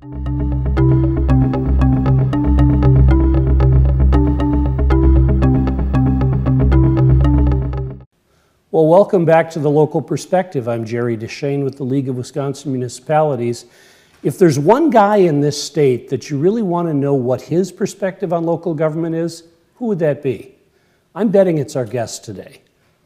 Well, welcome back to The Local Perspective. I'm Jerry Deshane with the League of Wisconsin Municipalities. If there's one guy in this state that you really want to know what his perspective on local government is, who would that be? I'm betting it's our guest today.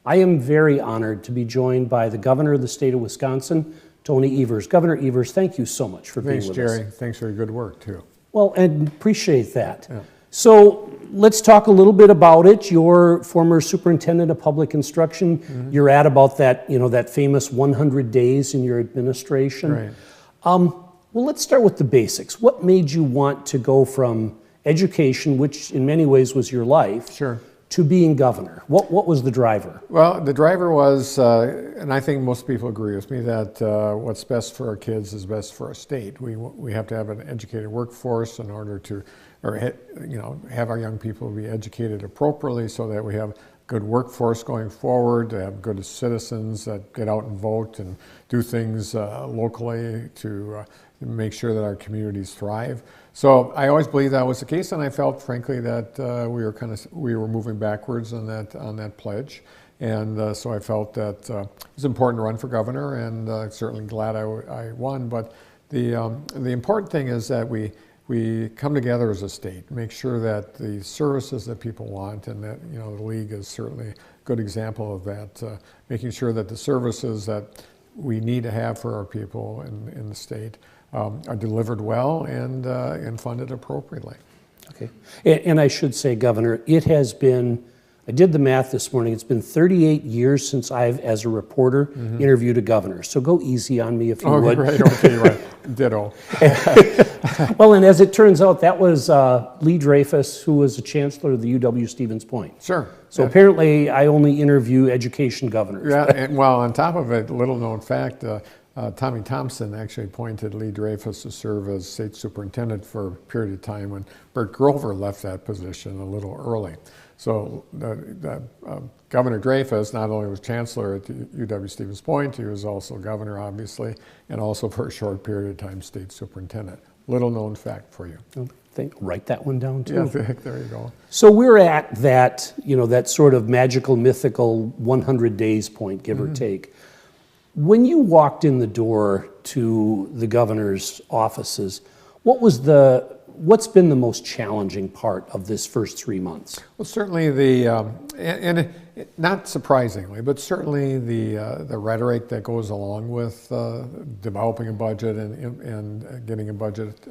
I am very honored to be joined by the governor of the state of Wisconsin, Tony Evers. Governor Evers, thank you so much for being with us. Thanks, Jerry. Thanks for your good work, too. Well, and appreciate that. Yeah. So let's talk a little bit about it. You're former superintendent of public instruction. Mm-hmm. You're at about that, that famous 100 days in your administration. Right. Well, let's start with the basics. What made you want to go from education, which in many ways was your life, Sure. to being governor? What was the driver? Well, the driver was, and I think most people agree with me, that what's best for our kids is best for our state. We have to have an educated workforce in order to, have our young people be educated appropriately so that we have good workforce going forward, to have good citizens that get out and vote and do things locally to make sure that our communities thrive. So I always believed that was the case, and I felt, frankly, that we were moving backwards on that pledge, and so I felt that it was important to run for governor, and certainly glad I won. But the important thing is that we come together as a state, make sure that the services that people want, and that the league is certainly a good example of that, making sure that the services that we need to have for our people in the state are delivered well and funded appropriately. Okay, and I should say, Governor, it has been, I did the math this morning, it's been 38 years since I've, as a reporter, interviewed a governor. So go easy on me if you would. Right. Ditto. Well, and as it turns out, that was Lee Dreyfus, who was the chancellor of the UW-Stevens Point. Sure. So apparently I only interview education governors. Yeah, and well, on top of it, little known fact, Tommy Thompson actually appointed Lee Dreyfus to serve as state superintendent for a period of time when Bert Grover left that position a little early. So Governor Dreyfus not only was chancellor at the UW-Stevens Point, he was also governor, obviously, and also for a short period of time state superintendent. Little known fact for you. Write that one down too. Yeah, there you go. So we're at that, that sort of magical, mythical 100 days point, give or take. When you walked in the door to the governor's offices, what's been the most challenging part of this first 3 months? Well, certainly not surprisingly, but certainly the rhetoric that goes along with developing a budget and getting a budget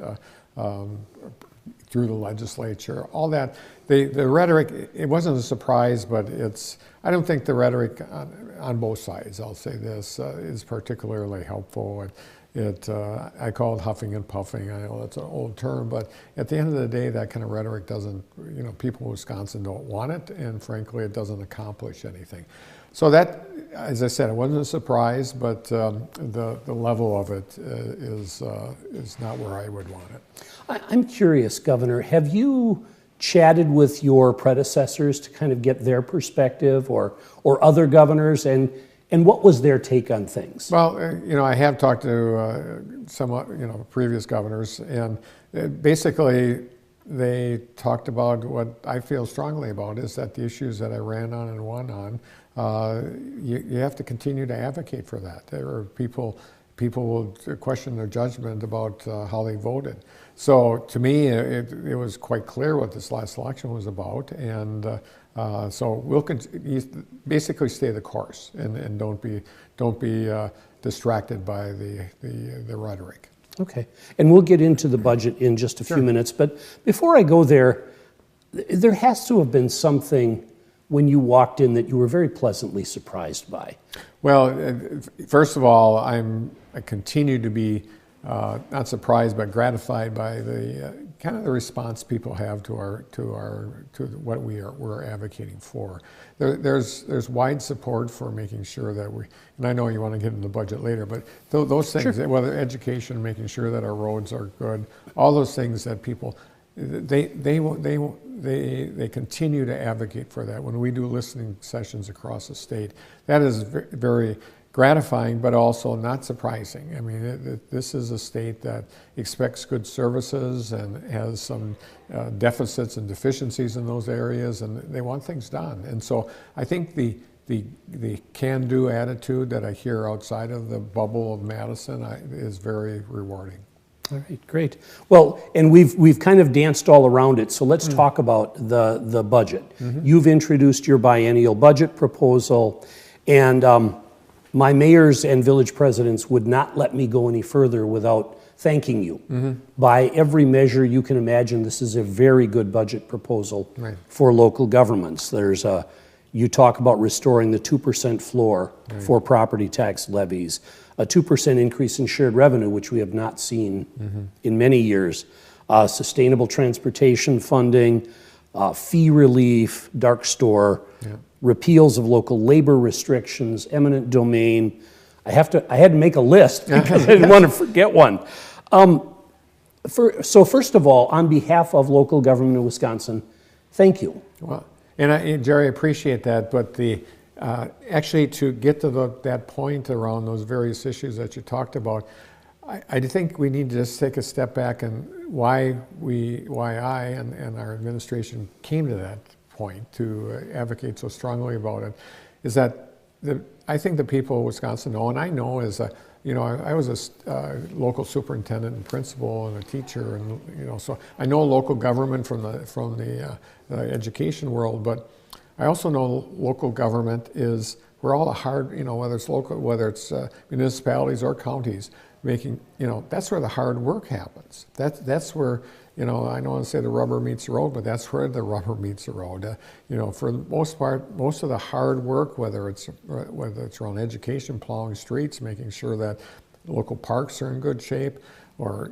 through the legislature, all that. The rhetoric, it wasn't a surprise, but I don't think the rhetoric on both sides, I'll say this, is particularly helpful. I call it huffing and puffing. I know that's an old term, but at the end of the day, that kind of rhetoric doesn't, people in Wisconsin don't want it, and frankly, it doesn't accomplish anything. So that, as I said, it wasn't a surprise, but the level of it is not where I would want it. I'm curious, Governor, have you chatted with your predecessors to kind of get their perspective, or other governors, and what was their take on things? Well, I have talked to some, previous governors, and basically they talked about what I feel strongly about is that the issues that I ran on and won on, you have to continue to advocate for that. There are people will question their judgment about how they voted. So to me, it was quite clear what this last election was about, and so we'll basically stay the course and don't be distracted by the rhetoric. Okay, and we'll get into the budget in just a few minutes, but before I go there has to have been something when you walked in that you were very pleasantly surprised by. Well, first of all, I continue to be not surprised but gratified by the kind of the response people have to what we're advocating for. There's wide support for making sure that and I know you want to get into the budget later, but those things, whether education, making sure that our roads are good, all those things that people they continue to advocate for that. When we do listening sessions across the state, that is very gratifying, but also not surprising. I mean, this is a state that expects good services and has some deficits and deficiencies in those areas, and they want things done. And so I think the can-do attitude that I hear outside of the bubble of Madison is very rewarding. All right, great. Well, and we've kind of danced all around it, so let's talk about the budget. You've introduced your biennial budget proposal, and my mayors and village presidents would not let me go any further without thanking you. By every measure you can imagine, this is a very good budget proposal for local governments. You talk about restoring the 2% floor for property tax levies, a 2% increase in shared revenue, which we have not seen in many years, sustainable transportation funding, fee relief, dark store, repeals of local labor restrictions, eminent domain. I had to make a list because I didn't want to forget one. So first of all, on behalf of local government in Wisconsin, thank you. Well, and Jerry, I appreciate that, but actually to get to that point around those various issues that you talked about, I think we need to just take a step back and why I and our administration came to that point to advocate so strongly about it, is that I think the people of Wisconsin know, and I know as I was a local superintendent and principal and a teacher, and so I know local government from the education world, but I also know local government is where all the hard, whether it's municipalities or counties, that's where the hard work happens. That's where, I don't want to say the rubber meets the road, but that's where the rubber meets the road. For the most part, most of the hard work, whether it's around education, plowing streets, making sure that local parks are in good shape, or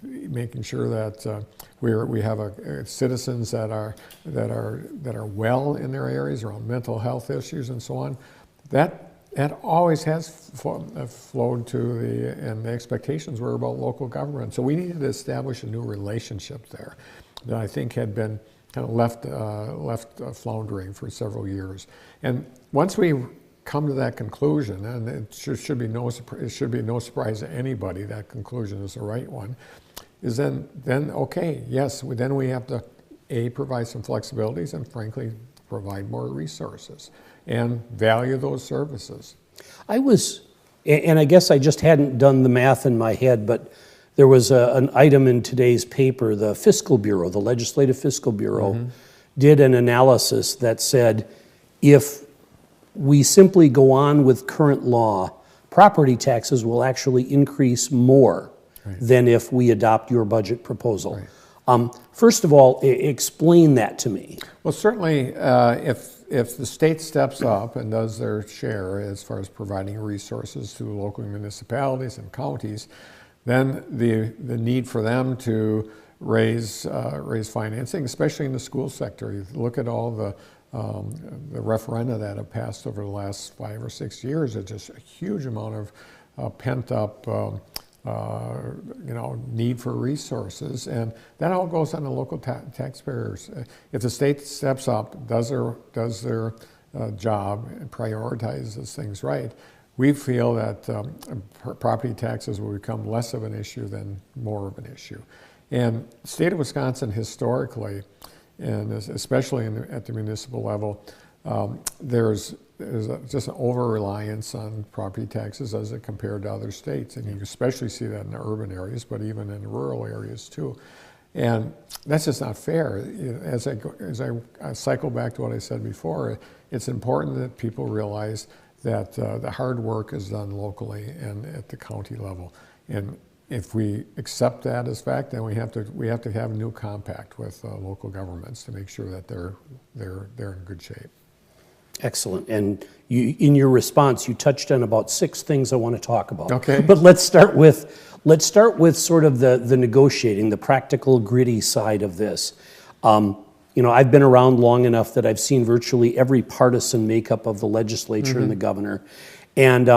making sure that we have citizens that are well in their areas around mental health issues and so on. That always has flowed to and the expectations were about local government. So we needed to establish a new relationship there that I think had been kind of left floundering for several years. And once we come to that conclusion, and it should be no surprise to anybody that conclusion is the right one, is then okay, yes, then we have to provide some flexibilities and frankly provide more resources and value those services. And I guess I just hadn't done the math in my head, but there was an item in today's paper, the Fiscal Bureau, the Legislative Fiscal Bureau, did an analysis that said if we simply go on with current law, property taxes will actually increase more than if we adopt your budget proposal. First of all, explain that to me. Well, certainly if the state steps up and does their share as far as providing resources to local municipalities and counties, then the need for them to raise financing, especially in the school sector. You look at all the referenda that have passed over the last 5 or 6 years. It's just a huge amount of pent up need for resources, and that all goes on the local taxpayers. If the state steps up, does their job, and prioritizes things right, we feel that property taxes will become less of an issue than more of an issue. And the state of Wisconsin historically, and especially at the municipal level, there's just an over-reliance on property taxes as it compared to other states. And you especially see that in the urban areas, but even in rural areas too. And that's just not fair. As I cycle back to what I said before, it's important that people realize that the hard work is done locally and at the county level. And if we accept that as fact, then we have to have a new compact with local governments to make sure that they're in good shape. Excellent. And in your response, you touched on about 6 things I want to talk about. Okay. But let's start with sort of the negotiating, the practical, gritty side of this. I've been around long enough that I've seen virtually every partisan makeup of the legislature and the governor, and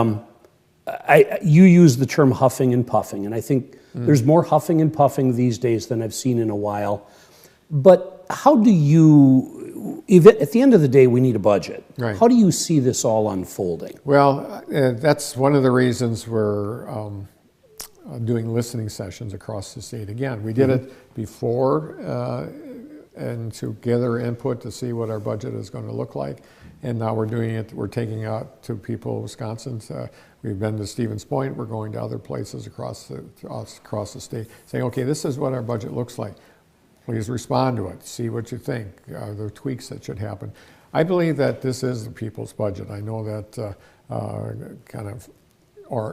you use the term huffing and puffing, and I think there's more huffing and puffing these days than I've seen in a while. But how do you at the end of the day, we need a budget. Right. How do you see this all unfolding? Well, that's one of the reasons we're doing listening sessions across the state. Again, we did it before and to gather input to see what our budget is going to look like. And now we're doing it, we're taking out to people in Wisconsin. We've been to Stevens Point, we're going to other places across the state, saying, okay, this is what our budget looks like. Please respond to it, see what you think. Are there tweaks that should happen? I believe that this is the people's budget. I know that kind of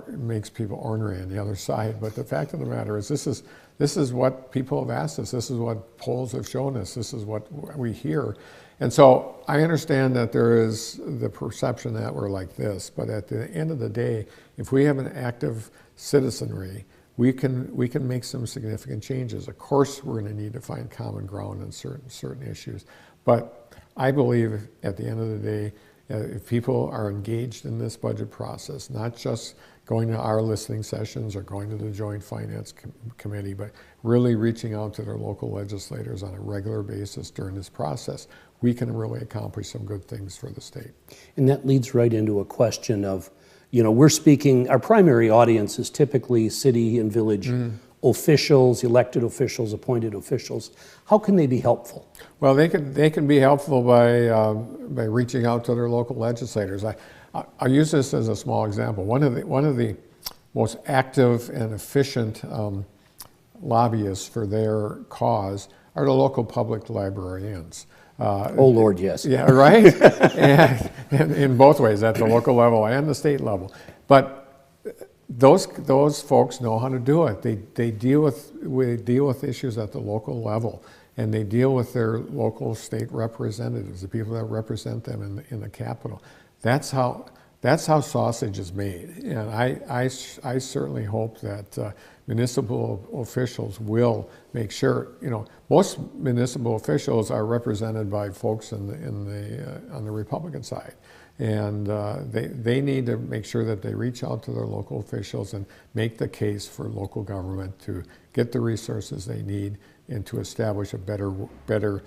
makes people ornery on the other side, but the fact of the matter is this is what people have asked us. This is what polls have shown us. This is what we hear. And so I understand that there is the perception that we're like this, but at the end of the day, if we have an active citizenry, we can make some significant changes. Of course, we're going to need to find common ground on certain issues, but I believe at the end of the day, if people are engaged in this budget process, not just going to our listening sessions or going to the Joint Finance Committee, but really reaching out to their local legislators on a regular basis during this process, we can really accomplish some good things for the state. And that leads right into a question of, we're speaking, our primary audience is typically city and village officials, elected officials, appointed officials. How can they be helpful? Well, they can be helpful by reaching out to their local legislators. I'll use this as a small example. One of the most active and efficient lobbyists for their cause are the local public librarians. Oh Lord, yes. Yeah, right. and in both ways, at the local level and the state level. But those folks know how to do it. They deal with issues at the local level, and they deal with their local state representatives, the people that represent them in the Capitol. That's how sausage is made, and I certainly hope that municipal officials will make sure. Most municipal officials are represented by folks on the Republican side, and they need to make sure that they reach out to their local officials and make the case for local government to get the resources they need and to establish a better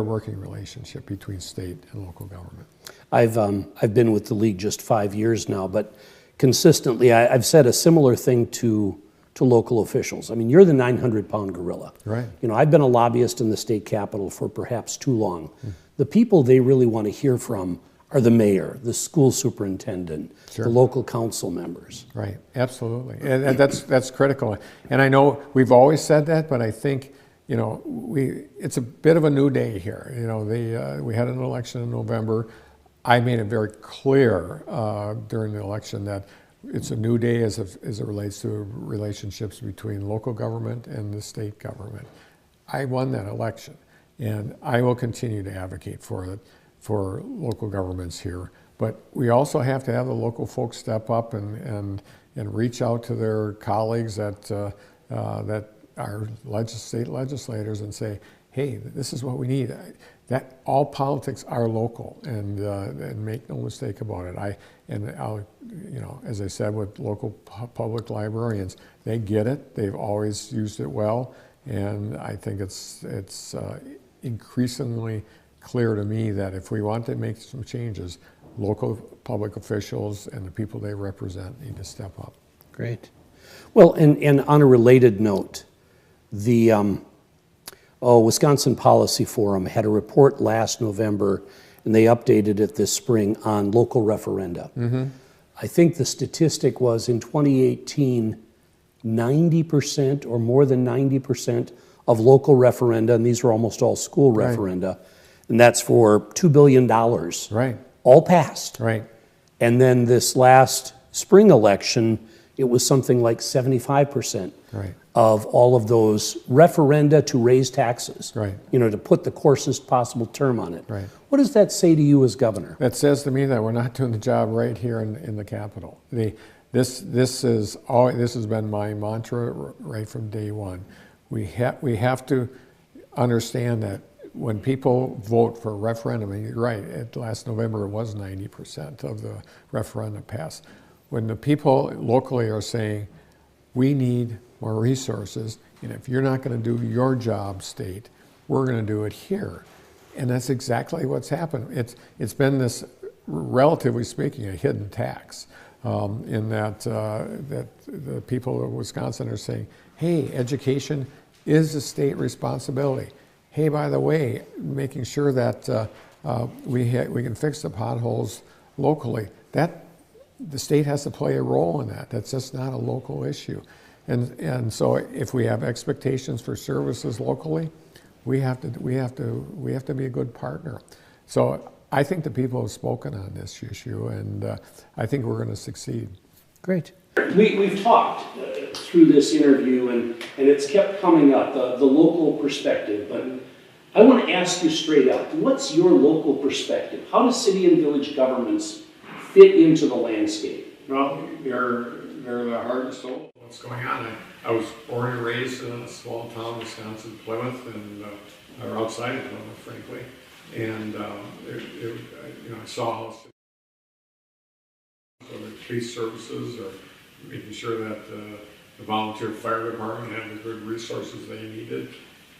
working relationship between state and local government. I've been with the league just 5 years now, but consistently I've said a similar thing to local officials. I mean, you're the 900-pound gorilla. Right. I've been a lobbyist in the state capitol for perhaps too long. The people they really want to hear from are the mayor, the school superintendent, the local council members. Right, absolutely, and that's critical. And I know we've always said that, but I think it's a bit of a new day here. We had an election in November. I made it very clear during the election that it's a new day as it relates to relationships between local government and the state government. I won that election, and I will continue to advocate for it for local governments here. But we also have to have the local folks step up and reach out to their colleagues that are state legislators and say, hey, this is what we need. That all politics are local, and make no mistake about it. As I said, with local public librarians, they get it. They've always used it well, and I think it's increasingly clear to me that if we want to make some changes, local public officials and the people they represent need to step up. Great. Well, and on a related note, the Wisconsin Policy Forum had a report last November, and they updated it this spring on local referenda. I think the statistic was in 2018, 90% or more than 90% of local referenda, and these were almost all school referenda, and that's for $2 billion. Right. All passed. Right. And then this last spring election, it was something like 75% of all of those referenda to raise taxes, to put the coarsest possible term on it. Right. What does that say to you as governor? That says to me that we're not doing the job right here in the Capitol. This has been my mantra right from day one. We have to understand that when people vote for a referendum, and you're right, last November it was 90% of the referendum passed. When the people locally are saying, we need more resources, and if you're not going to do your job, state, we're going to do it here. And that's exactly what's happened. It's been this, relatively speaking, a hidden tax, in that that the people of Wisconsin are saying, hey, education is a state responsibility. Hey, by the way, making sure that we can fix the potholes locally, that the state has to play a role in that. That's just not a local issue. And so if we have expectations for services locally, we have to be a good partner. So I think the people have spoken on this issue, and I think we're going to succeed. Great. We've talked through this interview, and it's kept coming up, the local perspective. But I want to ask you straight up, what's your local perspective? How do city and village governments fit into the landscape? Well, they're the heart and soul of what's going on. I was born and raised in a small town, Wisconsin, Plymouth, and or outside of Plymouth, frankly. And I saw how the police services are making sure that the volunteer fire department had the good resources they needed.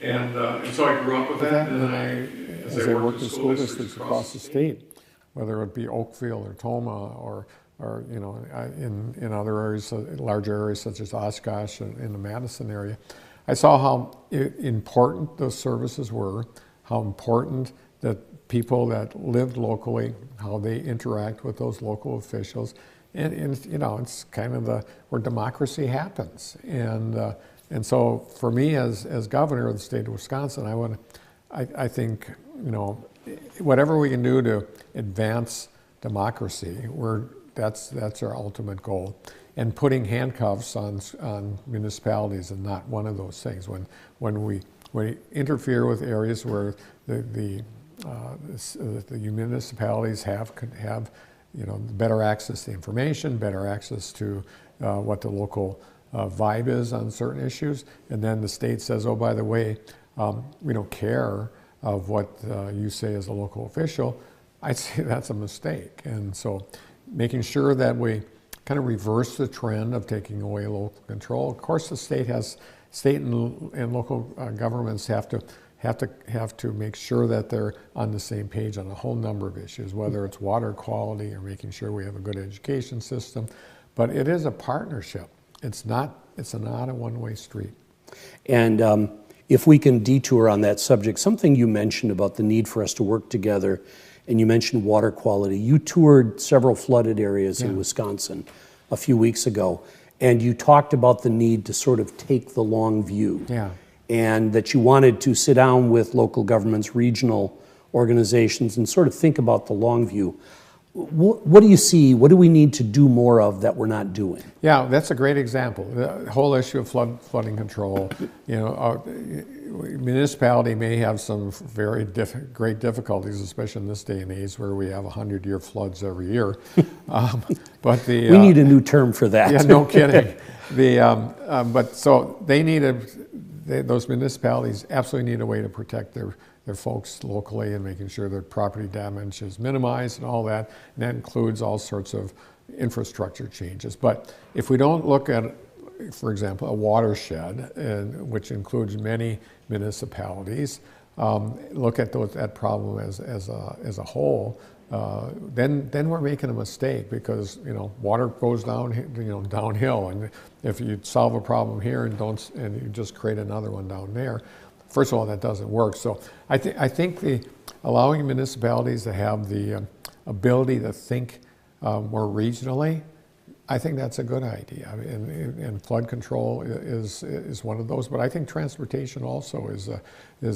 And so I grew up with that. And then as I worked in school districts across the state, whether it be Oakville or Toma or in other areas, large areas such as Oshkosh and in the Madison area, I saw how important those services were, how important that people that lived locally, how they interact with those local officials, and it's kind of where democracy happens. And so for me as governor of the state of Wisconsin, I think whatever we can do to advance democracy, that's our ultimate goal. And putting handcuffs on municipalities is not one of those things. When we interfere with areas where the municipalities have better access to information, better access to what the local vibe is on certain issues, and then the state says, oh, by the way, we don't care of what you say as a local official, I'd say that's a mistake. And so making sure that we kind of reverse the trend of taking away local control. Of course, the state and local governments have to make sure that they're on the same page on a whole number of issues, whether it's water quality or making sure we have a good education system. But it is a partnership. It's not a one-way street. And if we can detour on that subject, something you mentioned about the need for us to work together, and you mentioned water quality. You toured several flooded areas in Wisconsin a few weeks ago, and you talked about the need to sort of take the long view. Yeah. And that you wanted to sit down with local governments, regional organizations, and sort of think about the long view. What do you see? What do we need to do more of that we're not doing? Yeah, that's a great example. The whole issue of flooding control. Municipality may have some very great difficulties, especially in this day and age where we have 100-year floods every year. But we need a new term for that. Yeah, no kidding. But so those municipalities absolutely need a way to protect their folks locally and making sure that property damage is minimized and all that. And that includes all sorts of infrastructure changes. But if we don't look at, for example, a watershed, which includes many municipalities, look at that problem as a whole, then we're making a mistake because water goes downhill, and if you solve a problem here and you just create another one down there, first of all, that doesn't work. So I think allowing municipalities to have the ability to think more regionally, I think that's a good idea. And flood control is one of those. But I think transportation also is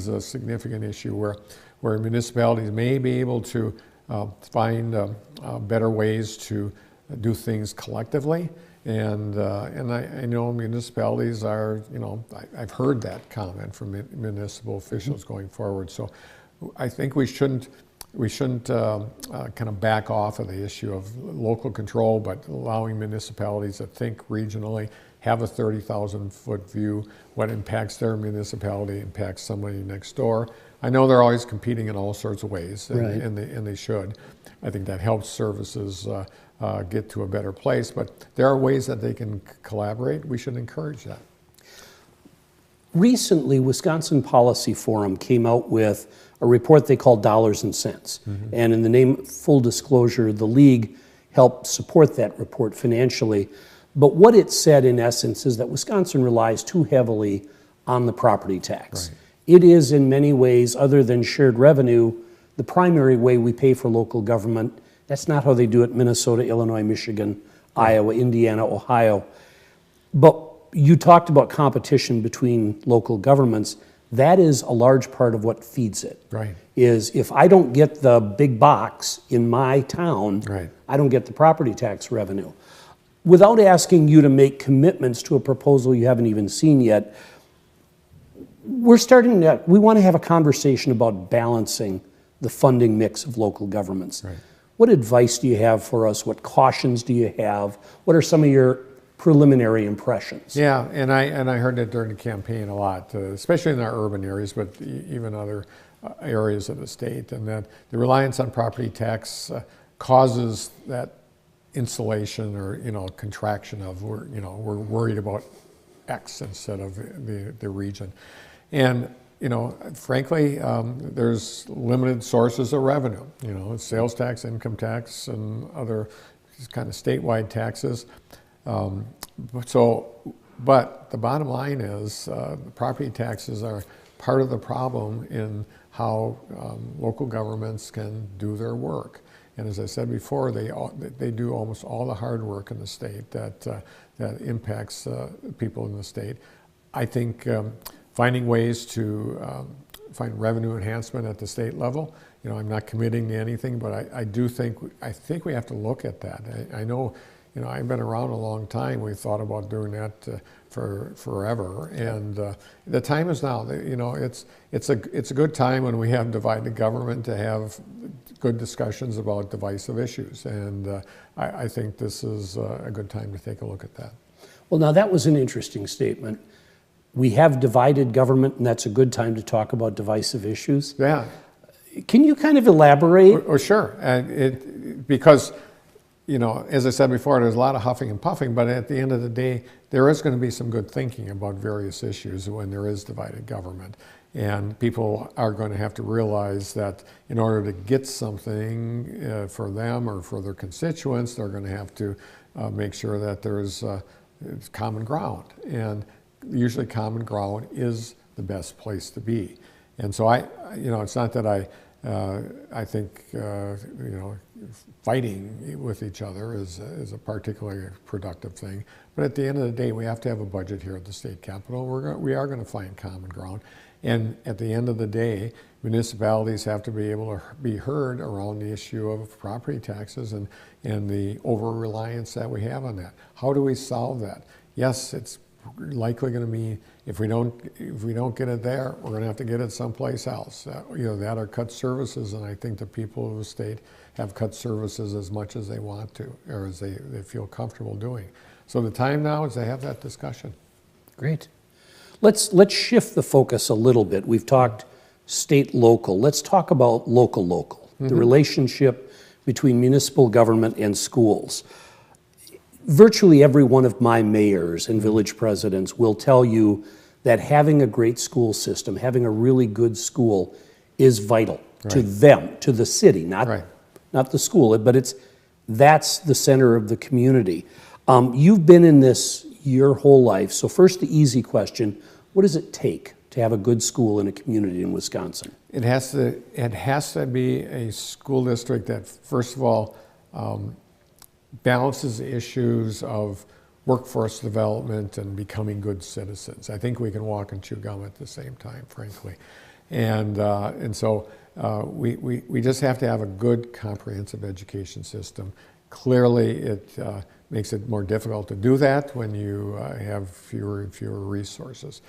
a significant issue where municipalities may be able to find better ways to do things collectively. And I know municipalities are, I've heard that comment from municipal officials going forward. So I think we shouldn't kind of back off of the issue of local control, but allowing municipalities to think regionally, have a 30,000-foot view. What impacts their municipality impacts somebody next door. I know they're always competing in all sorts of ways, and they should. I think that helps services get to a better place, but there are ways that they can collaborate. We should encourage that. Recently, Wisconsin Policy Forum came out with a report they call Dollars and Cents. And in the name, full disclosure, the league helped support that report financially. But what it said in essence is that Wisconsin relies too heavily on the property tax. Right. It is in many ways, other than shared revenue, the primary way we pay for local government. That's not how they do it in Minnesota, Illinois, Michigan, Iowa, Indiana, Ohio. But you talked about competition between local governments. That is a large part of what feeds it. Right. Is if I don't get the big box in my town, right, I don't get the property tax revenue. Without asking you to make commitments to a proposal you haven't even seen yet, we want to have a conversation about balancing the funding mix of local governments. Right. What advice do you have for us? What cautions do you have? What are some of your preliminary impressions? Yeah, and I heard that during the campaign a lot, especially in our urban areas, but even other areas of the state, and that the reliance on property tax causes that insulation or contraction of we're worried about X instead of the region, and frankly, there's limited sources of revenue. Sales tax, income tax, and other kind of statewide taxes. But the bottom line is the property taxes are part of the problem in how local governments can do their work. And as I said before, they do almost all the hard work in the state that impacts people in the state. I think finding ways to find revenue enhancement at the state level. I'm not committing to anything, but I think we have to look at that. I know. I've been around a long time. We thought about doing that for forever, and the time is now. It's a good time when we have divided government to have good discussions about divisive issues, and I think this is a good time to take a look at that. Well, now that was an interesting statement. We have divided government, and that's a good time to talk about divisive issues. Yeah. Can you kind of elaborate? Oh, sure, because. As I said before, there's a lot of huffing and puffing, but at the end of the day, there is going to be some good thinking about various issues when there is divided government. And people are going to have to realize that in order to get something for them or for their constituents, they're going to have to make sure that there's common ground. And usually common ground is the best place to be. And so it's not that I think fighting with each other is a particularly productive thing. But at the end of the day, we have to have a budget here at the state capitol. We are going to find common ground. And at the end of the day, municipalities have to be able to be heard around the issue of property taxes and the over-reliance that we have on that. How do we solve that? Yes, it's likely going to mean if we don't get it there, we're going to have to get it someplace else. That or cut services, and I think the people of the state have cut services as much as they want to, or as they feel comfortable doing. So the time now is to have that discussion. Great. Let's shift the focus a little bit. We've talked state local. Let's talk about local, the relationship between municipal government and schools. Virtually every one of my mayors and village presidents will tell you that having a great school system, having a really good school is vital to them, to the city, not the school, but that's the center of the community. You've been in this your whole life. So first, the easy question, what does it take to have a good school in a community in Wisconsin? It has to be a school district that, first of all, balances the issues of workforce development and becoming good citizens. I think we can walk and chew gum at the same time, frankly. And so we just have to have a good comprehensive education system. Clearly, it makes it more difficult to do that when you have fewer and fewer resources.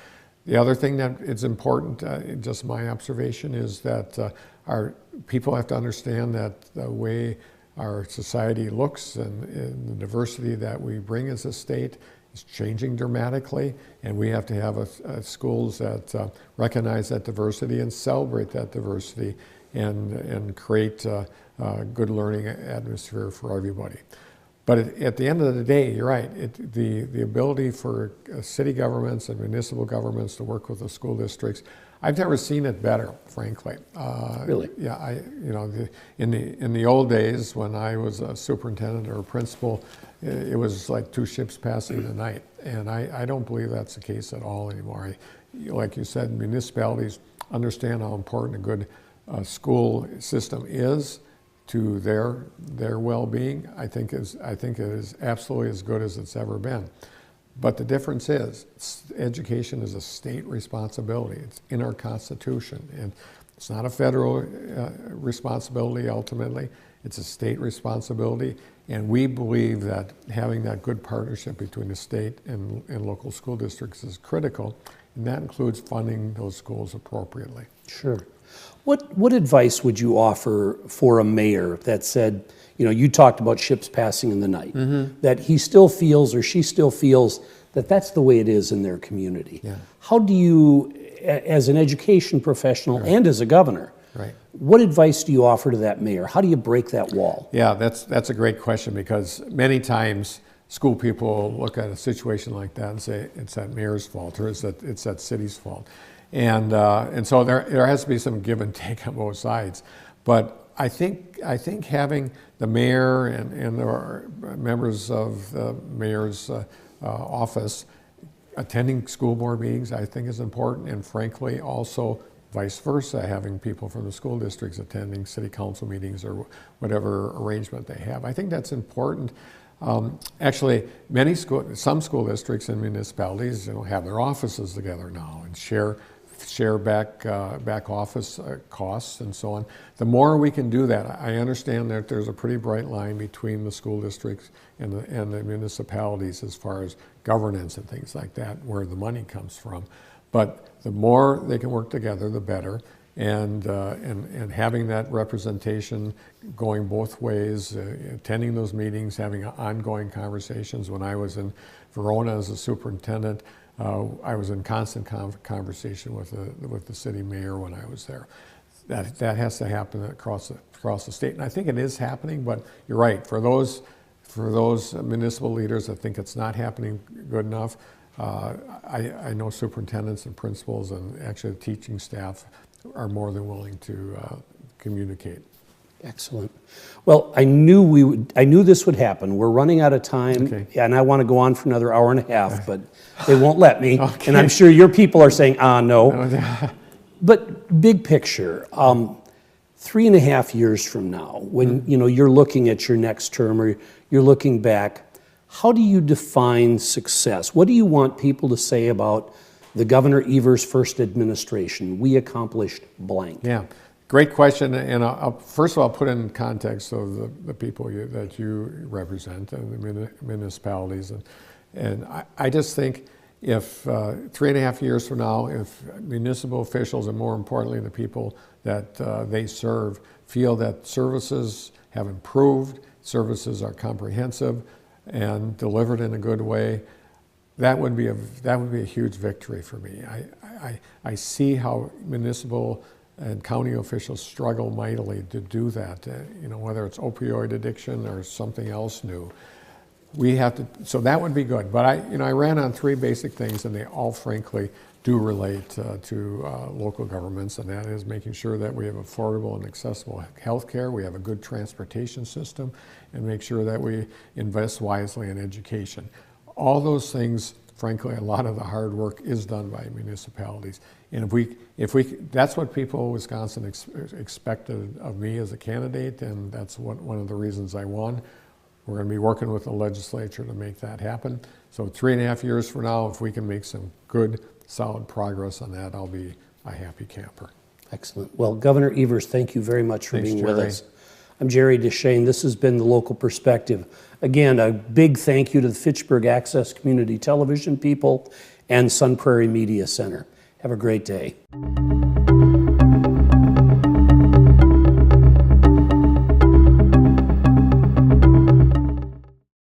The other thing that is important, just my observation, is that our people have to understand that the way our society looks and the diversity that we bring as a state is changing dramatically, and we have to have schools that recognize that diversity and celebrate that diversity and create a good learning atmosphere for everybody. But at the end of the day, you're right, the ability for city governments and municipal governments to work with the school districts, I've never seen it better, frankly. Really? Yeah, in the old days when I was a superintendent or a principal, it was like two ships passing the night. And I don't believe that's the case at all anymore. Like you said, municipalities understand how important a good school system is to their well-being. I think it is absolutely as good as it's ever been. But the difference is, education is a state responsibility. It's in our Constitution, and it's not a federal responsibility ultimately. It's a state responsibility, and we believe that having that good partnership between the state and local school districts is critical, and that includes funding those schools appropriately. Sure. What advice would you offer for a mayor that said, you talked about ships passing in the night, that he still feels or she still feels that that's the way it is in their community? Yeah. How do you, as an education professional and as a governor, what advice do you offer to that mayor? How do you break that wall? Yeah, that's a great question, because many times school people look at a situation like that and say it's that mayor's fault or it's that city's fault. And so there has to be some give and take on both sides. But I think having the mayor and the members of the mayor's office attending school board meetings, I think is important, and frankly also vice versa, having people from the school districts attending city council meetings or whatever arrangement they have. I think that's important. Actually, some school districts and municipalities have their offices together now and share back office costs and so on. The more we can do that, I understand that there's a pretty bright line between the school districts and the municipalities as far as governance and things like that, where the money comes from. But the more they can work together, the better. And having that representation going both ways, attending those meetings, having ongoing conversations. When I was in Verona as a superintendent, I was in constant conversation with the city mayor when I was there. That has to happen across the state, and I think it is happening. But you're right, for those municipal leaders, I think it's not happening good enough. I know superintendents and principals and actually the teaching staff are more than willing to communicate. Excellent. Well, I knew this would happen. We're running out of time, and I want to go on for another hour and a half, but they won't let me. And I'm sure your people are saying, no. But big picture, 3.5 years from now, when you're looking at your next term or you're looking back, how do you define success? What do you want people to say about the Governor Evers' first administration? We accomplished blank. Yeah. Great question, and first of all, put in context of the people that you represent and the municipalities, and I just think if 3.5 years from now, if municipal officials and more importantly the people that they serve feel that services have improved, services are comprehensive and delivered in a good way, that would be a huge victory for me. I see how municipal and county officials struggle mightily to do that, whether it's opioid addiction or something else new. We have to, so that would be good. But I ran on 3 basic things, and they all frankly do relate to local governments, and that is making sure that we have affordable and accessible health care, we have a good transportation system, and make sure that we invest wisely in education. All those things, frankly, a lot of the hard work is done by municipalities. And if we, that's what people in Wisconsin expected of me as a candidate, and that's one of the reasons I won. We're going to be working with the legislature to make that happen. So 3.5 years from now, if we can make some good, solid progress on that, I'll be a happy camper. Excellent. Well, Governor Evers, thank you very much for being with us. I'm Jerry Deshane. This has been The Local Perspective. Again, a big thank you to the Fitchburg Access Community Television people and Sun Prairie Media Center. Have a great day.